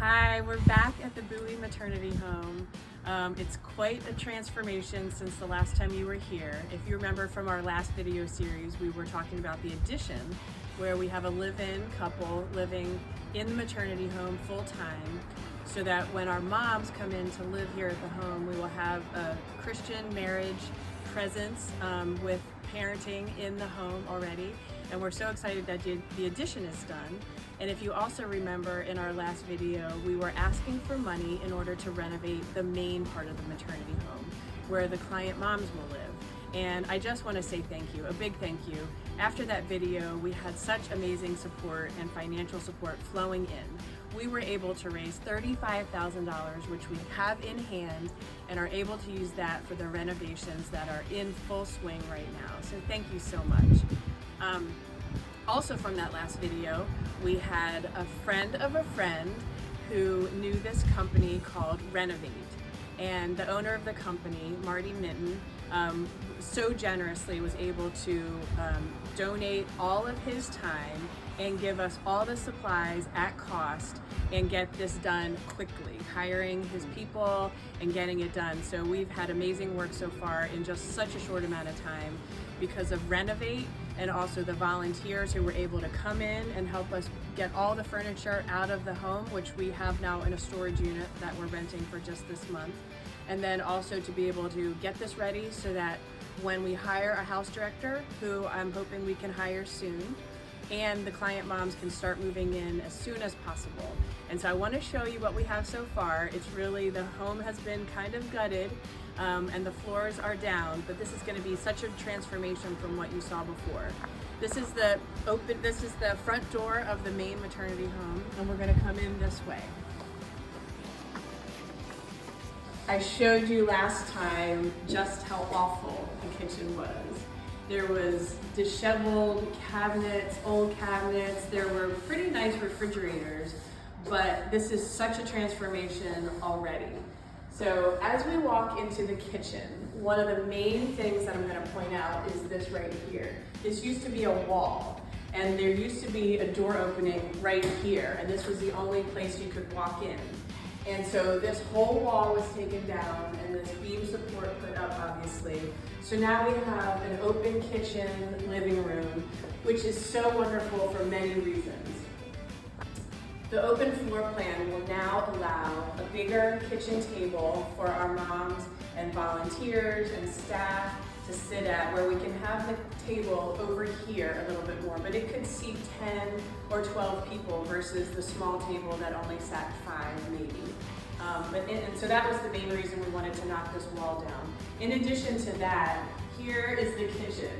Hi, we're back at the Bowie Maternity Home. It's quite a transformation since the last time you were here. If you remember from our last video series, we were talking about the addition, where we have a live-in couple living in the maternity home full-time, so that when our moms come in to live here at the home, we will have a Christian marriage presence with parenting in the home already. And we're so excited that the addition is done. And if you also remember in our last video, we were asking for money in order to renovate the main part of the maternity home where the client moms will live. And I just want to say thank you, a big thank you. After that video, we had such amazing support and financial support flowing in. We were able to raise $35,000, which we have in hand, and are able to use that for the renovations that are in full swing right now. So thank you so much. Also from that last video, we had a friend of a friend who knew this company called Renovate. And the owner of the company, Marty Minton, so generously was able to donate all of his time and give us all the supplies at cost and get this done quickly, hiring his people and getting it done. So we've had amazing work so far in just such a short amount of time because of Renovate and also the volunteers who were able to come in and help us get all the furniture out of the home, which we have now in a storage unit that we're renting for just this month. And then also to be able to get this ready so that when we hire a house director, who I'm hoping we can hire soon, and the client moms can start moving in as soon as possible. And so I want to show you what we have so far. It's really, the home has been kind of gutted and the floors are down, but this is going to be such a transformation from what you saw before. This is the front door of the main maternity home, and we're going to come in this way. I showed you last time just how awful the kitchen was. There was disheveled cabinets, old cabinets. There were pretty nice refrigerators, but this is such a transformation already. So as we walk into the kitchen, one of the main things that I'm going to point out is this right here. This used to be a wall, and there used to be a door opening right here, and this was the only place you could walk in. And so this whole wall was taken down and this beam support put up, obviously. So now we have an open kitchen, living room, which is so wonderful for many reasons. The open floor plan will now allow a bigger kitchen table for our moms and volunteers and staff to sit at, where we can have the table over here a little bit more, but it could seat 10 or 12 people versus the small table that only sat 5 maybe. And so that was the main reason we wanted to knock this wall down. In addition to that, here is the kitchen.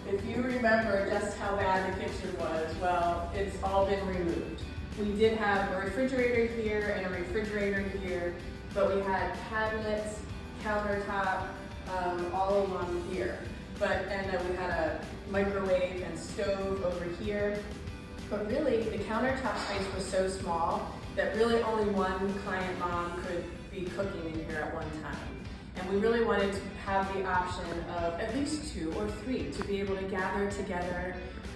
If you remember just how bad the kitchen was, well, it's all been removed. We did have a refrigerator here and a refrigerator here, but we had cabinets, countertop, all along here. And then we had a microwave and stove over here. But really, the countertop space was so small that really only one client mom could be cooking in here at one time. And we really wanted to have the option of at least 2 or 3 to be able to gather together.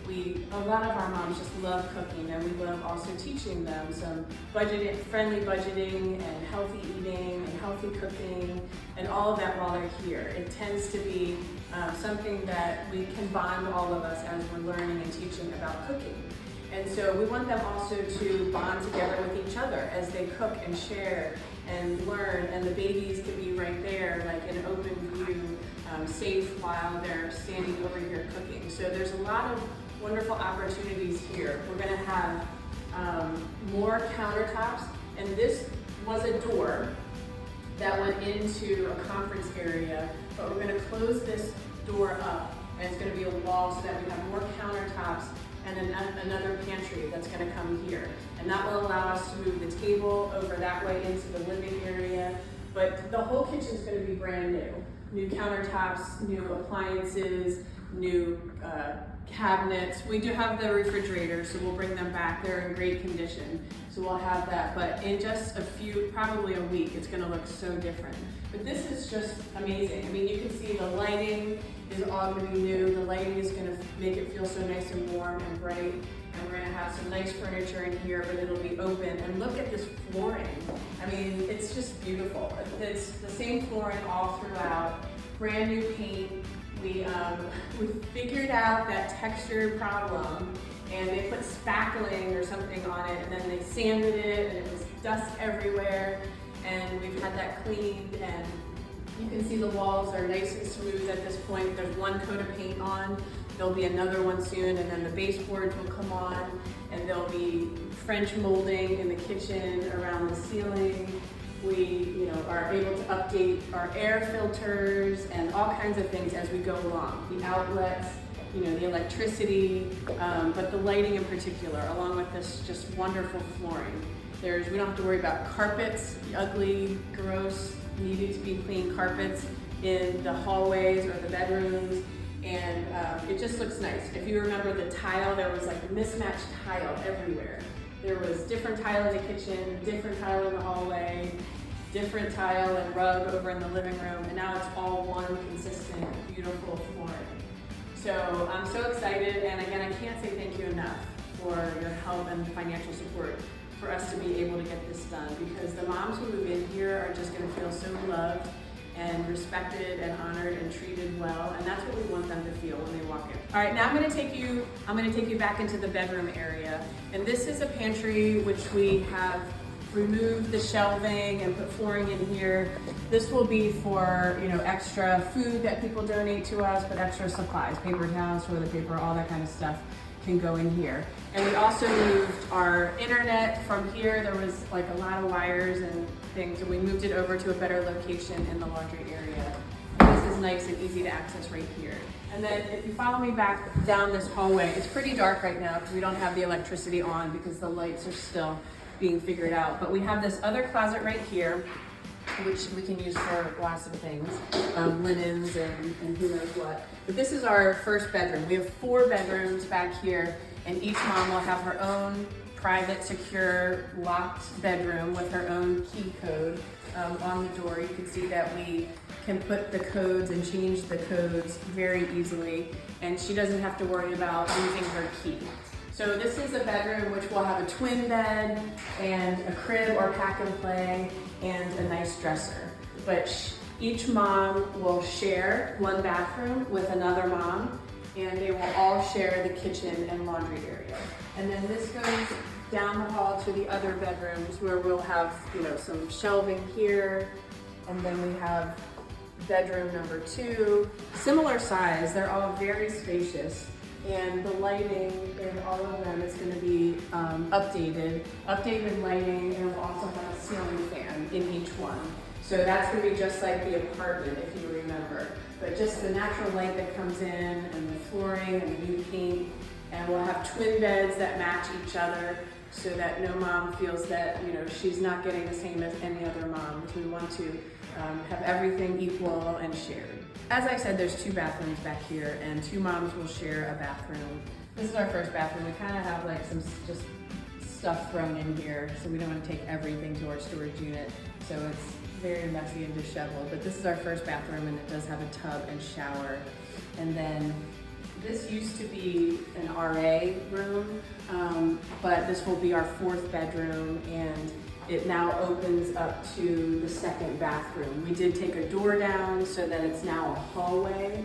A lot of our moms just love cooking, and we love also teaching them some friendly budgeting and healthy eating and healthy cooking and all of that while they're here. It tends to be something that we can bond all of us as we're learning and teaching about cooking. And so we want them also to bond together with each other as they cook and share and learn, and the babies can be right there, like in open view, safe while they're standing over here cooking. So there's a lot of wonderful opportunities here. We're going to have more countertops, and this was a door that went into a conference area, but we're going to close this door up, and it's going to be a wall so that we have more countertops and another pantry that's going to come here. And that will allow us to move the table over that way into the living area. But the whole kitchen is going to be brand new. New countertops, new appliances, new cabinets. We do have the refrigerators, so we'll bring them back. They're in great condition, so we'll have that. But in just probably a week, it's going to look so different. But this is just amazing. I mean, you can see the lighting is all going to be new. The lighting is going to make it feel so nice and warm and bright. and we're gonna have some nice furniture in here, but it'll be open. And look at this flooring. I mean, it's just beautiful. It's the same flooring all throughout, brand new paint. We figured out that texture problem, and they put spackling or something on it, and then they sanded it, and it was dust everywhere. And we've had that cleaned, and you can see the walls are nice and smooth at this point. There's one coat of paint on. There'll be another one soon, and then the baseboards will come on, and there'll be French molding in the kitchen around the ceiling. We are able to update our air filters and all kinds of things as we go along. The outlets, the electricity, but the lighting in particular, along with this just wonderful flooring. We don't have to worry about carpets, the ugly, gross, needed to be clean carpets in the hallways or the bedrooms. And it just looks nice. If you remember the tile, there was like mismatched tile everywhere. There was different tile in the kitchen, different tile in the hallway, different tile and rug over in the living room, and now it's all one consistent, beautiful flooring. So I'm so excited, and again, I can't say thank you enough for your help and financial support for us to be able to get this done, because the moms who move in here are just gonna feel so loved and respected and honored and treated well, and that's what we want them to feel when they walk in. All right, now I'm gonna take you back into the bedroom area, and this is a pantry which we have removed the shelving and put flooring in here. This will be for extra food that people donate to us, but extra supplies, paper towels, toilet paper, all that kind of stuff can go in here. And we also moved our internet from here. There was like a lot of wires and things, and we moved it over to a better location in the laundry area. This is nice and easy to access right here. And then if you follow me back down this hallway, it's pretty dark right now because we don't have the electricity on because the lights are still being figured out. But we have this other closet right here, which we can use for lots of things, linens and who knows what. But this is our first bedroom. We have 4 bedrooms back here, and each mom will have her own private, secure, locked bedroom with her own key code on the door. You can see that we can put the codes and change the codes very easily, and she doesn't have to worry about losing her key. So this is a bedroom which will have a twin bed and a crib or pack and play and a nice dresser. But each mom will share one bathroom with another mom, and they will all share the kitchen and laundry area. And then this goes down the hall to the other bedrooms where we'll have some shelving here, and then we have bedroom number 2, similar size. They're all very spacious. And the lighting in all of them is going to be updated lighting, and we'll also have a ceiling fan in each one. So that's going to be just like the apartment, if you remember. But just the natural light that comes in, and the flooring and the new paint, and we'll have twin beds that match each other so that no mom feels that she's not getting the same as any other mom. We want to have everything equal and shared. As I said, there's 2 bathrooms back here, and 2 moms will share a bathroom. This is our first bathroom. We kind of have like some just stuff thrown in here, so we don't want to take everything to our storage unit. So it's very messy and disheveled. But this is our first bathroom, and it does have a tub and shower. And then this used to be an RA room, but this will be our 4th bedroom, and it now opens up to the 2nd bathroom. We did take a door down so that it's now a hallway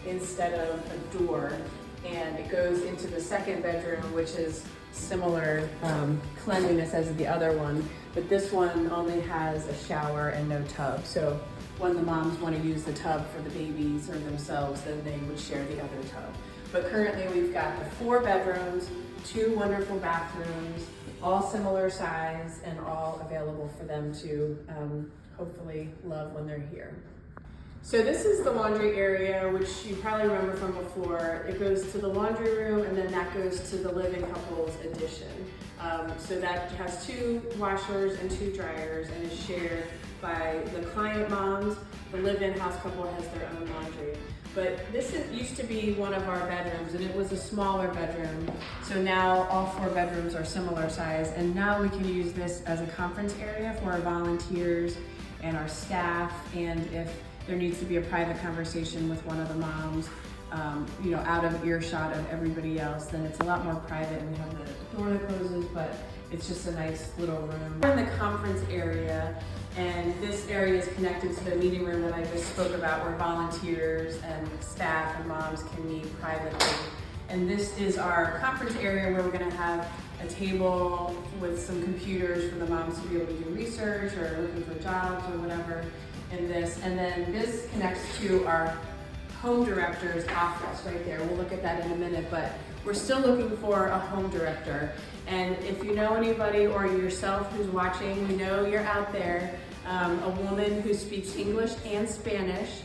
instead of a door, and it goes into the 2nd bedroom, which is similar cleanliness as the other one, but this one only has a shower and no tub. So when the moms want to use the tub for the babies or themselves, then they would share the other tub. But currently we've got the 4 bedrooms, 2 wonderful bathrooms, all similar size and all available for them to hopefully love when they're here. So this is the laundry area, which you probably remember from before. It goes to the laundry room, and then that goes to the living couples addition. So that has 2 washers and 2 dryers, and is shared by the client moms. The live-in house couple has their own laundry. But this used to be one of our bedrooms, and it was a smaller bedroom. So now all 4 bedrooms are similar size, and now we can use this as a conference area for our volunteers and our staff, and if there needs to be a private conversation with one of the moms, you know, out of earshot of everybody else. Then it's a lot more private, and we have the door that closes, but it's just a nice little room. We're in the conference area, and this area is connected to the meeting room that I just spoke about, where volunteers and staff and moms can meet privately. And this is our conference area where we're gonna have a table with some computers for the moms to be able to do research or looking for jobs or whatever in this. And then this connects to our home director's office right there. We'll look at that in a minute, but we're still looking for a home director. And if you know anybody or yourself who's watching, we know you're out there, a woman who speaks English and Spanish,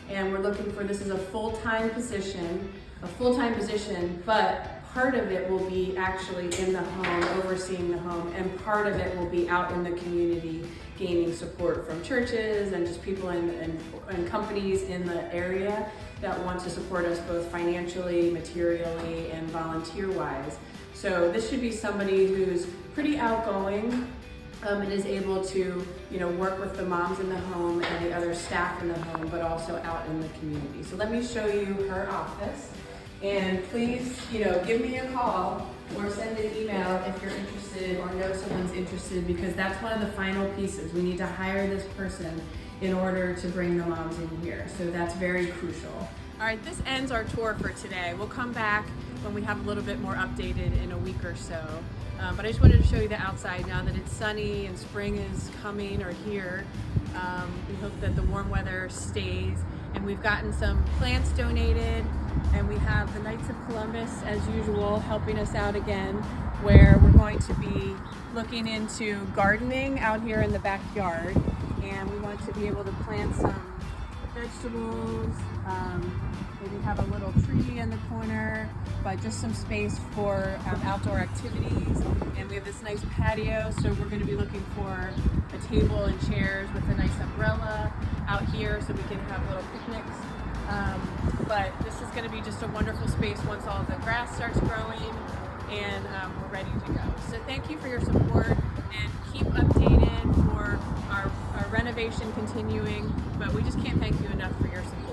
and we're looking for, this is a full-time position, but part of it will be actually in the home, overseeing the home, and part of it will be out in the community, gaining support from churches and just people and companies in the area that want to support us both financially, materially, and volunteer-wise. So this should be somebody who's pretty outgoing and is able to, you know, work with the moms in the home and the other staff in the home, but also out in the community. So let me show you her office. And please, you know, give me a call or send an email if you're interested or know someone's interested, because that's one of the final pieces. We need to hire this person in order to bring the moms in here. So that's very crucial. All right, this ends our tour for today. We'll come back when we have a little bit more updated in a week or so. But I just wanted to show you the outside now that it's sunny and spring is coming or here. We hope that the warm weather stays. And we've gotten some plants donated, and we have the Knights of Columbus, as usual, helping us out again, where we're going to be looking into gardening out here in the backyard. And we want to be able to plant some vegetables, maybe have a little tree in the corner, but just some space for outdoor activities. And we have this nice patio, so we're going to be looking for a table and chairs with a nice umbrella out here so we can have little picnics. But this is going to be just a wonderful space once all the grass starts growing, and we're ready to go. So thank you for your support, and keep updated for our renovation continuing, but we just can't thank you enough for your support.